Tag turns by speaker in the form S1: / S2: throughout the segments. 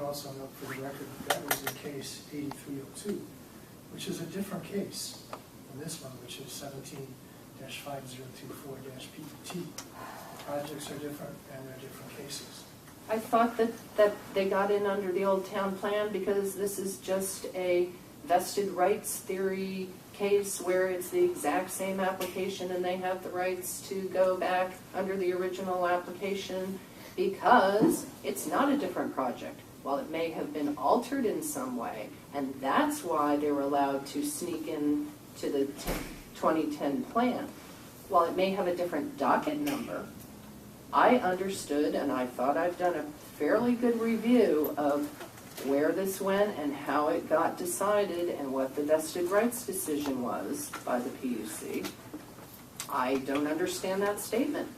S1: also note for the record that was in case 8302, which is a different case than this one, which is 17-5024-PUT. Projects are different and they're different cases.
S2: I thought that they got in under the old town plan because this is just a vested rights theory case where it's the exact same application and they have the rights to go back under the original application because it's not a different project. While it may have been altered in some way, and that's why they were allowed to sneak in to the 2010 plan. While it may have a different docket number, I understood and I thought I've done a fairly good review of where this went and how it got decided and what the vested rights decision was by the PUC. I don't understand that statement.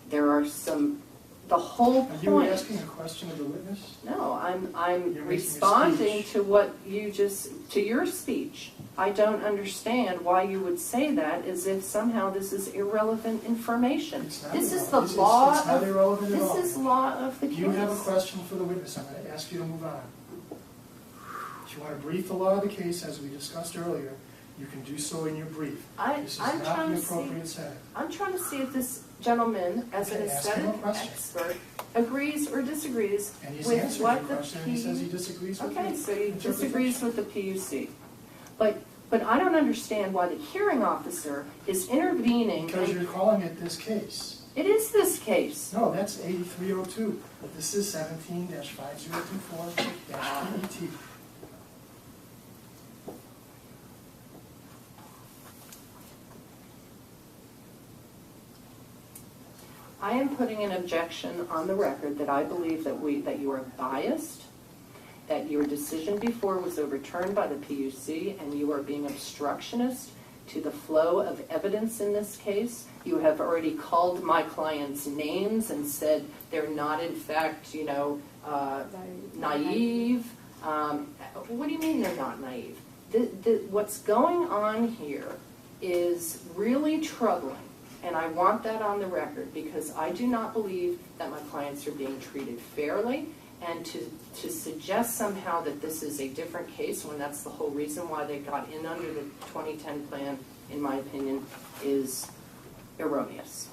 S2: There are some, the whole point.
S1: Are you asking a question of the witness?
S2: No, I'm responding to what you just, to your speech. I don't understand why you would say that as if somehow this is irrelevant information. This is the law.
S1: It's not irrelevant at all.
S2: This is law of the case.
S1: You have a question for the witness. I'm going to ask you to move on. If you want to brief the law of the case, as we discussed earlier, you can do so in your brief. This is not the appropriate setting.
S2: I'm trying to see if this gentleman, as an aesthetic expert, agrees or disagrees with what the
S1: PUC. He says he disagrees with
S2: Okay, so he disagrees with the PUC. But I don't understand why the hearing officer is intervening.
S1: Because you're calling it this case.
S2: It is this case.
S1: No, that's 8302. But this is 17-5024-PET.
S2: I am putting an objection on the record that I believe that you are biased, that your decision before was overturned by the PUC, and you are being obstructionist to the flow of evidence in this case. You have already called my clients names and said they're not, in fact, naive. What do you mean they're not naive? What's going on here is really troubling, and I want that on the record because I do not believe that my clients are being treated fairly. And to suggest somehow that this is a different case when that's the whole reason why they got in under the 2010 plan, in my opinion, is erroneous.